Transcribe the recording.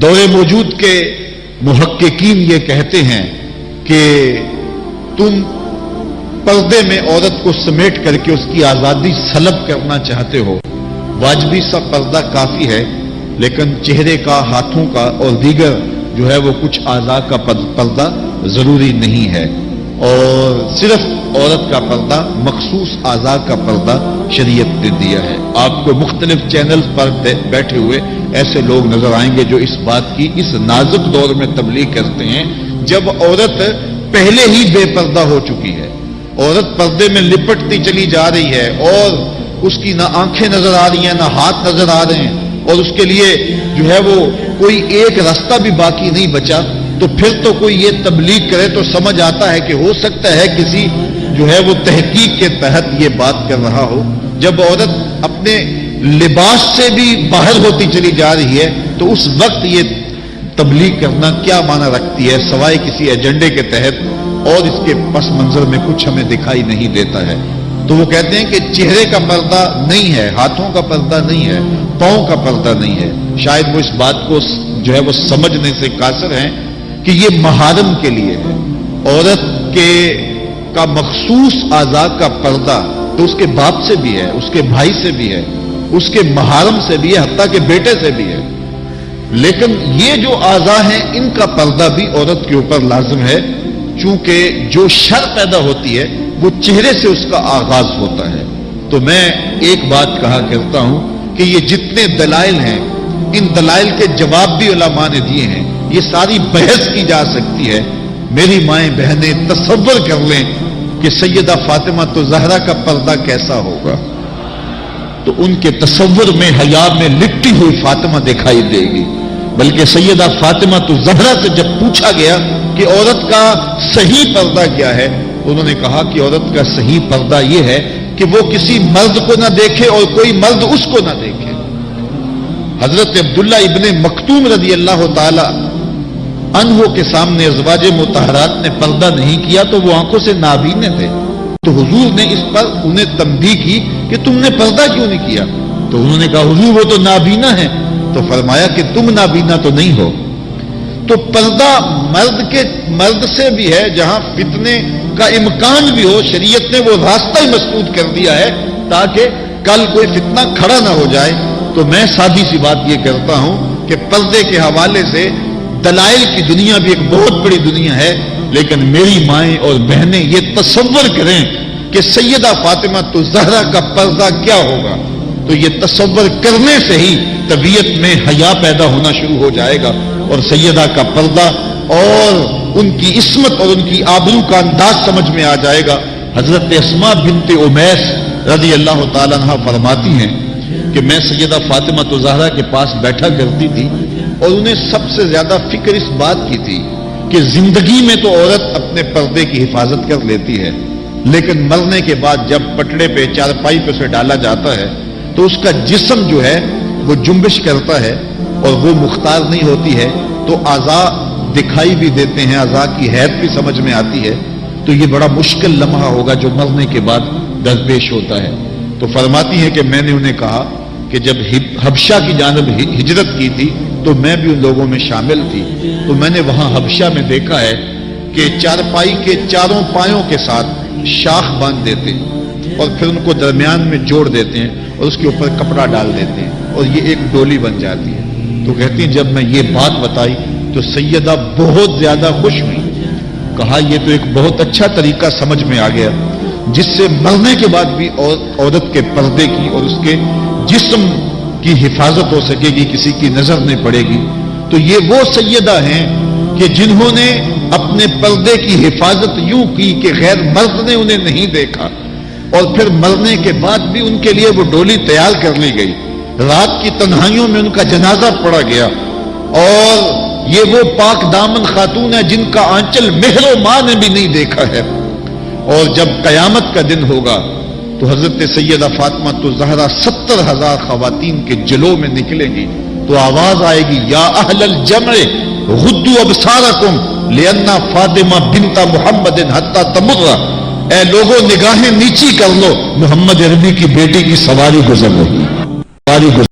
دور موجود کے محققین یہ کہتے ہیں کہ تم پردے میں عورت کو سمیٹ کر کے اس کی آزادی سلب کرنا چاہتے ہو، واجبی سا پردہ کافی ہے، لیکن چہرے کا، ہاتھوں کا اور دیگر جو ہے وہ کچھ اعضاء کا پردہ ضروری نہیں ہے، اور صرف عورت کا پردہ، مخصوص اعضاء کا پردہ شریعت نے دیا ہے۔ آپ کو مختلف چینلز پر بیٹھے ہوئے ایسے لوگ نظر آئیں گے جو اس بات کی اس نازک دور میں تبلیغ کرتے ہیں جب عورت پہلے ہی بے پردہ ہو چکی ہے، عورت پردے میں لپٹتی چلی جا رہی ہے اور اس کی نہ آنکھیں نظر آ رہی ہیں نہ ہاتھ نظر آ رہے ہیں، اور اس کے لیے جو ہے وہ کوئی ایک راستہ بھی باقی نہیں بچا، تو پھر تو کوئی یہ تبلیغ کرے تو سمجھ آتا ہے کہ ہو سکتا ہے کسی جو ہے وہ تحقیق کے تحت یہ بات کر رہا ہو۔ جب عورت اپنے لباس سے بھی باہر ہوتی چلی جا رہی ہے تو اس وقت یہ تبلیغ کرنا کیا معنی رکھتی ہے سوائے کسی ایجنڈے کے تحت، اور اس کے پس منظر میں کچھ ہمیں دکھائی نہیں دیتا ہے۔ تو وہ کہتے ہیں کہ چہرے کا پردہ نہیں ہے، ہاتھوں کا پردہ نہیں ہے، پاؤں کا پردہ نہیں ہے۔ شاید وہ اس بات کو جو ہے وہ سمجھنے سے قاصر ہیں کہ یہ محارم کے لیے ہے۔ عورت کا مخصوص اعضاء کا پردہ تو اس کے باپ سے بھی ہے، اس کے بھائی سے بھی ہے، اس کے محارم سے بھی ہے، حتیٰ کہ بیٹے سے بھی ہے، لیکن یہ جو اعضاء ہیں ان کا پردہ بھی عورت کے اوپر لازم ہے، چونکہ جو شر پیدا ہوتی ہے وہ چہرے سے اس کا آغاز ہوتا ہے۔ تو میں ایک بات کہا کرتا ہوں کہ یہ جتنے دلائل ہیں ان دلائل کے جواب بھی علماء نے دیے ہیں، یہ ساری بحث کی جا سکتی ہے۔ میری مائیں بہنیں تصور کر لیں کہ سیدہ فاطمہ تو زہرا کا پردہ کیسا ہوگا، تو ان کے تصور میں حیا میں لپٹی ہوئی فاطمہ دکھائی دے گی۔ بلکہ سیدہ فاطمہ تو زہرا سے جب پوچھا گیا کہ عورت کا صحیح پردہ کیا ہے، انہوں نے کہا کہ عورت کا صحیح پردہ یہ ہے کہ وہ کسی مرد کو نہ دیکھے اور کوئی مرد اس کو نہ دیکھے۔ حضرت عبداللہ ابن مکتوم رضی اللہ تعالی عنہ کے سامنے ازواج مطہرات نے پردہ نہیں کیا تو وہ آنکھوں سے نابینے تھے، تو حضور نے اس پر انہیں تنبیہ کی کہ تم نے پردہ کیوں نہیں کیا؟ تو انہوں نے کہا حضور وہ تو نابینا ہے، تو فرمایا کہ تم نابینا تو نہیں ہو۔ تو پردہ مرد سے بھی ہے، جہاں فتنے کا امکان بھی ہو، شریعت نے وہ راستہ ہی مسدود کر دیا ہے تاکہ کل کوئی فتنہ کھڑا نہ ہو جائے۔ تو میں سادی سی بات یہ کرتا ہوں کہ پردے کے حوالے سے دلائل کی دنیا بھی ایک بہت بڑی دنیا ہے، لیکن میری مائیں اور بہنیں یہ تصور کریں کہ سیدہ فاطمہ تو زہرا کا پردہ کیا ہوگا، تو یہ تصور کرنے سے ہی طبیعت میں حیا پیدا ہونا شروع ہو جائے گا، اور سیدہ کا پردہ اور ان کی عصمت اور ان کی آبرو کا انداز سمجھ میں آ جائے گا۔ حضرت اسماء بنت امیس رضی اللہ تعالیٰ عنہ فرماتی ہیں کہ میں سیدہ فاطمہ تو زہرا کے پاس بیٹھا کرتی تھی، اور انہیں سب سے زیادہ فکر اس بات کی تھی کہ زندگی میں تو عورت اپنے پردے کی حفاظت کر لیتی ہے، لیکن مرنے کے بعد جب پٹڑے پہ چارپائی پہ اسے ڈالا جاتا ہے تو اس کا جسم جو ہے وہ جنبش کرتا ہے اور وہ مختار نہیں ہوتی ہے، تو اعضاء دکھائی بھی دیتے ہیں، اعضاء کی حیت بھی سمجھ میں آتی ہے، تو یہ بڑا مشکل لمحہ ہوگا جو مرنے کے بعد درپیش ہوتا ہے۔ تو فرماتی ہے کہ میں نے انہیں کہا کہ جب حبشہ کی جانب ہجرت کی تھی تو میں بھی ان لوگوں میں شامل تھی، تو میں نے وہاں حبشہ میں دیکھا ہے کہ چارپائی کے چاروں پایوں کے ساتھ شاخ باندھ دیتے ہیں اور پھر ان کو درمیان میں جوڑ دیتے ہیں اور اس کے اوپر کپڑا ڈال دیتے ہیں اور یہ ایک ڈولی بن جاتی ہے۔ تو کہتی ہیں جب میں یہ بات بتائی تو سیدہ بہت زیادہ خوش ہوئی، کہا یہ تو ایک بہت اچھا طریقہ سمجھ میں آ گیا جس سے مرنے کے بعد بھی عورت کے پردے کی اور اس کے جسم کی حفاظت ہو سکے گی، کسی کی نظر نہیں پڑے گی۔ تو یہ وہ سیدہ ہیں کہ جنہوں نے اپنے پردے کی حفاظت یوں کی کہ غیر مرد نے انہیں نہیں دیکھا، اور پھر مرنے کے بعد بھی ان کے لیے وہ ڈولی تیار کر لی گئی، رات کی تنہائیوں میں ان کا جنازہ پڑا گیا، اور یہ وہ پاک دامن خاتون ہے جن کا آنچل مہر و ماں نے بھی نہیں دیکھا ہے۔ اور جب قیامت کا دن ہوگا تو حضرت سیدہ فاطمہ تو زہرا 70,000 خواتین کے جلو میں نکلیں گی، تو آواز آئے گی یا اہل الجمع غدوا ابصارکم لأن فاطمہ بنت محمد حتی تمر، اے لوگوں نگاہیں نیچی کر لو، محمد عربی کی بیٹی کی سواری گزر رہی ہے۔